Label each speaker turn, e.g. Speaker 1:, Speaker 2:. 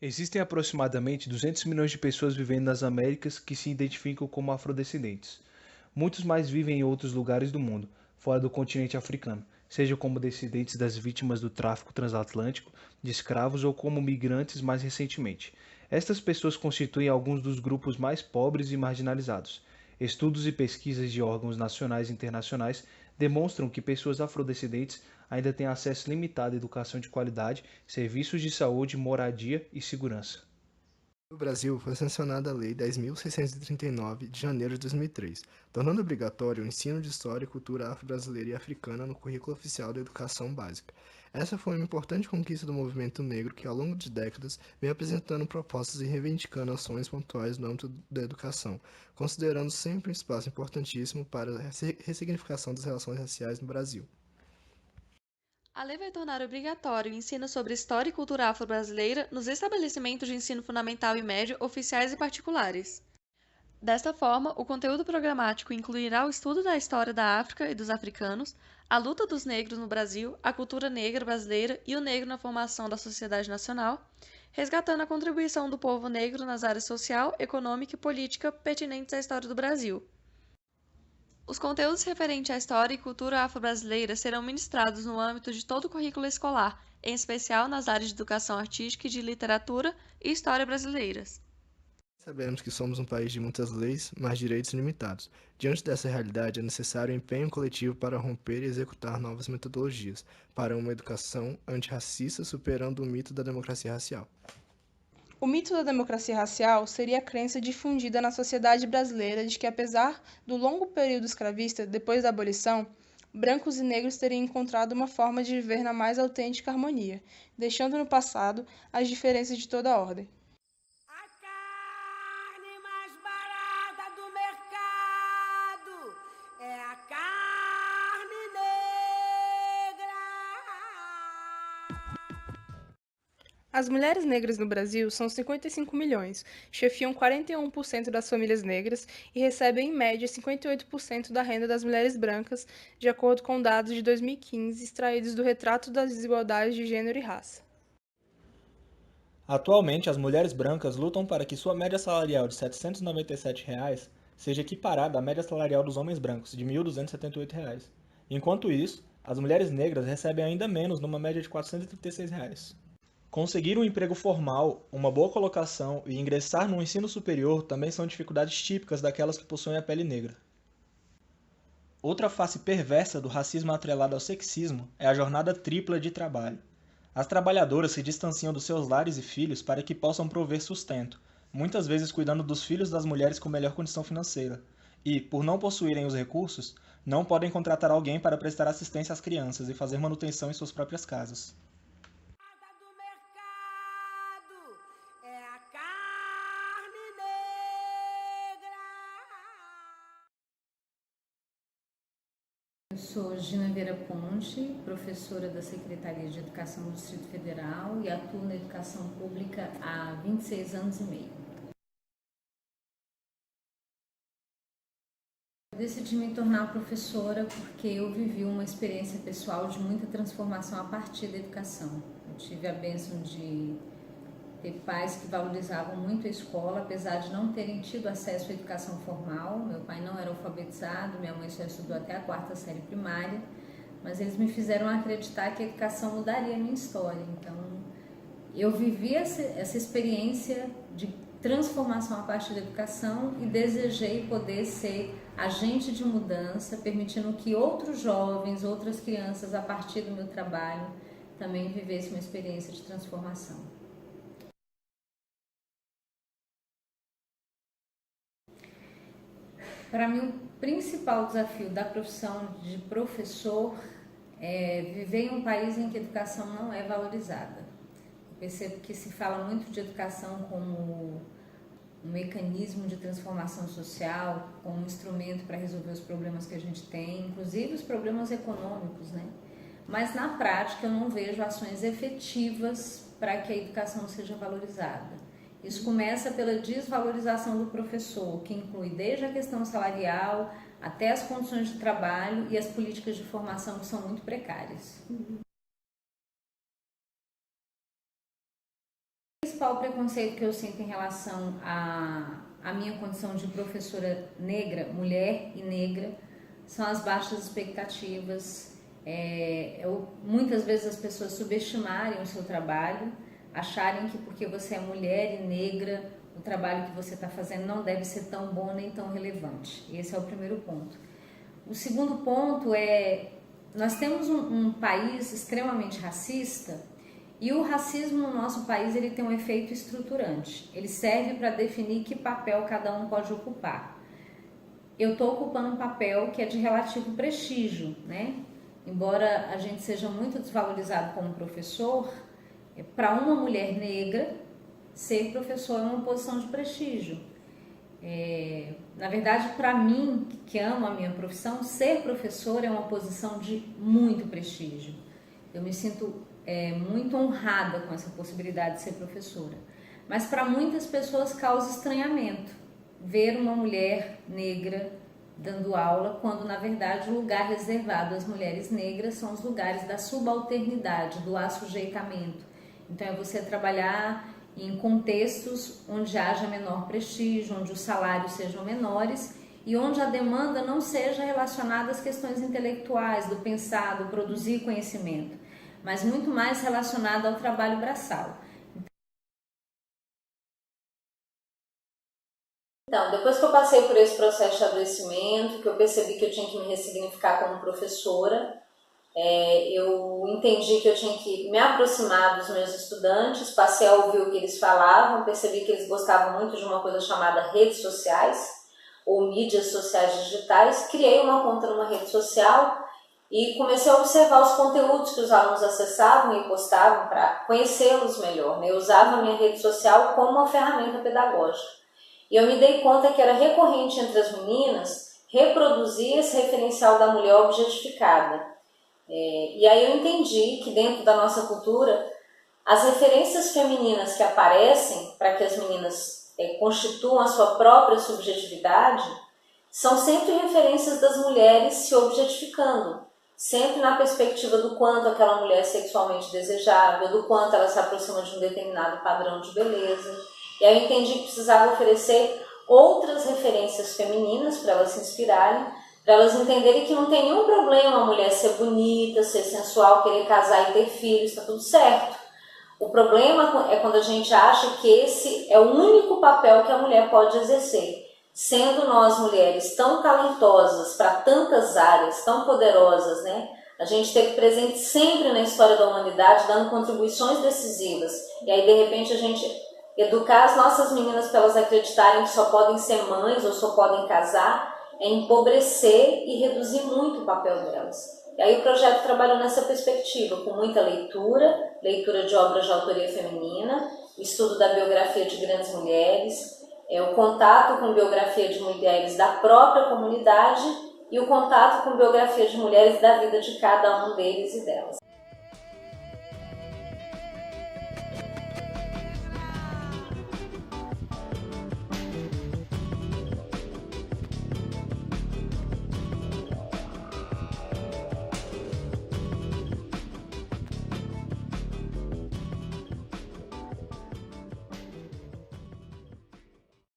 Speaker 1: Existem aproximadamente 200 milhões de pessoas vivendo nas Américas que se identificam como afrodescendentes. Muitos mais vivem em outros lugares do mundo, fora do continente africano, seja como descendentes das vítimas do tráfico transatlântico de escravos ou como migrantes mais recentemente. Estas pessoas constituem alguns dos grupos mais pobres e marginalizados. Estudos e pesquisas de órgãos nacionais e internacionais demonstram que pessoas afrodescendentes ainda têm acesso limitado à educação de qualidade, serviços de saúde, moradia e segurança.
Speaker 2: No Brasil, foi sancionada a Lei 10.639, de janeiro de 2003, tornando obrigatório o ensino de história e cultura afro-brasileira e africana no currículo oficial da educação básica. Essa foi uma importante conquista do movimento negro que, ao longo de décadas, vem apresentando propostas e reivindicando ações pontuais no âmbito da educação, considerando sempre um espaço importantíssimo para a ressignificação das relações raciais no Brasil.
Speaker 3: A lei vai tornar obrigatório o ensino sobre história e cultura afro-brasileira nos estabelecimentos de ensino fundamental e médio oficiais e particulares. Desta forma, o conteúdo programático incluirá o estudo da história da África e dos africanos, a luta dos negros no Brasil, a cultura negra brasileira e o negro na formação da sociedade nacional, resgatando a contribuição do povo negro nas áreas social, econômica e política pertinentes à história do Brasil. Os conteúdos referentes à história e cultura afro-brasileira serão ministrados no âmbito de todo o currículo escolar, em especial nas áreas de educação artística e de literatura e história brasileiras.
Speaker 2: Sabemos que somos um país de muitas leis, mas direitos limitados. Diante dessa realidade, é necessário um empenho coletivo para romper e executar novas metodologias, para uma educação antirracista superando o mito da democracia racial.
Speaker 4: O mito da democracia racial seria a crença difundida na sociedade brasileira de que, apesar do longo período escravista depois da abolição, brancos e negros teriam encontrado uma forma de viver na mais autêntica harmonia, deixando no passado as diferenças de toda a ordem.
Speaker 5: A carne mais barata do mercado é a carne negra.
Speaker 4: As mulheres negras no Brasil são 55 milhões, chefiam 41% das famílias negras e recebem, em média, 58% da renda das mulheres brancas, de acordo com dados de 2015 extraídos do Retrato das Desigualdades de Gênero e Raça.
Speaker 6: Atualmente, as mulheres brancas lutam para que sua média salarial de R$ 797 reais seja equiparada à média salarial dos homens brancos, de R$ 1.278 reais. Enquanto isso, as mulheres negras recebem ainda menos, numa média de R$ 436 reais. Conseguir um emprego formal, uma boa colocação e ingressar no ensino superior também são dificuldades típicas daquelas que possuem a pele negra. Outra face perversa do racismo atrelado ao sexismo é a jornada tripla de trabalho. As trabalhadoras se distanciam dos seus lares e filhos para que possam prover sustento, muitas vezes cuidando dos filhos das mulheres com melhor condição financeira, e, por não possuírem os recursos, não podem contratar alguém para prestar assistência às crianças e fazer manutenção em suas próprias casas.
Speaker 5: Do mercado é a carne negra.
Speaker 7: Eu sou Gina Vera Ponte, professora da Secretaria de Educação do Distrito Federal e atuo na educação pública há 26 anos e meio. Eu decidi me tornar professora porque eu vivi uma experiência pessoal de muita transformação a partir da educação. Eu tive a bênção de ter pais que valorizavam muito a escola, apesar de não terem tido acesso à educação formal. Meu pai não era alfabetizado, minha mãe só estudou até a 4ª série primária, mas eles me fizeram acreditar que a educação mudaria a minha história. Então, eu vivi essa experiência de transformação a partir da educação e desejei poder ser agente de mudança, permitindo que outros jovens, outras crianças, a partir do meu trabalho, também vivessem uma experiência de transformação. Para mim, o principal desafio da profissão de professor é viver em um país em que a educação não é valorizada. Eu percebo que se fala muito de educação como um mecanismo de transformação social, como um instrumento para resolver os problemas que a gente tem, inclusive os problemas econômicos, né? Mas na prática eu não vejo ações efetivas para que a educação seja valorizada. Isso começa pela desvalorização do professor, que inclui desde a questão salarial até as condições de trabalho e as políticas de formação que são muito precárias. principal preconceito que eu sinto em relação à minha condição de professora negra, mulher e negra, são as baixas expectativas. Muitas vezes as pessoas subestimarem o seu trabalho, acharem que porque você é mulher e negra, o trabalho que você está fazendo não deve ser tão bom nem tão relevante. Esse é o primeiro ponto. O segundo ponto é, nós temos um país extremamente racista, e o racismo no nosso país ele tem um efeito estruturante. Ele serve para definir que papel cada um pode ocupar. Eu estou ocupando um papel que é de relativo prestígio, né? Embora a gente seja muito desvalorizado como professor, para uma mulher negra, ser professor é uma posição de prestígio. Na verdade, para mim, que amo a minha profissão, ser professor é uma posição de muito prestígio. Eu me sinto muito honrada com essa possibilidade de ser professora. Mas para muitas pessoas causa estranhamento ver uma mulher negra dando aula, quando na verdade o lugar reservado às mulheres negras são os lugares da subalternidade, do assujeitamento. Então é você trabalhar em contextos onde haja menor prestígio, onde os salários sejam menores e onde a demanda não seja relacionada às questões intelectuais, do pensar, do produzir conhecimento, mas muito mais relacionada ao trabalho braçal. Então, depois que eu passei por esse processo de adoecimento, que eu percebi que eu tinha que me ressignificar como professora, eu entendi que eu tinha que me aproximar dos meus estudantes, passei a ouvir o que eles falavam, percebi que eles gostavam muito de uma coisa chamada redes sociais, ou mídias sociais digitais, criei uma conta numa rede social e comecei a observar os conteúdos que os alunos acessavam e postavam para conhecê-los melhor, né? Eu usava a minha rede social como uma ferramenta pedagógica. E eu me dei conta que era recorrente entre as meninas reproduzir esse referencial da mulher objetificada. E aí eu entendi que dentro da nossa cultura, as referências femininas que aparecem para que as meninas constituam a sua própria subjetividade são sempre referências das mulheres se objetificando, sempre na perspectiva do quanto aquela mulher é sexualmente desejável, do quanto ela se aproxima de um determinado padrão de beleza. E aí eu entendi que precisava oferecer outras referências femininas para elas se inspirarem, para elas entenderem que não tem nenhum problema a mulher ser bonita, ser sensual, querer casar e ter filhos, está tudo certo. O problema é quando a gente acha que esse é o único papel que a mulher pode exercer. Sendo nós mulheres tão talentosas para tantas áreas, tão poderosas, né? A gente esteve presente sempre na história da humanidade, dando contribuições decisivas. E aí, de repente, a gente educar as nossas meninas para elas acreditarem que só podem ser mães ou só podem casar, é empobrecer e reduzir muito o papel delas. E aí o projeto trabalhou nessa perspectiva, com muita leitura de obras de autoria feminina, o estudo da biografia de grandes mulheres, o contato com biografia de mulheres da própria comunidade e o contato com biografia de mulheres da vida de cada um deles e delas.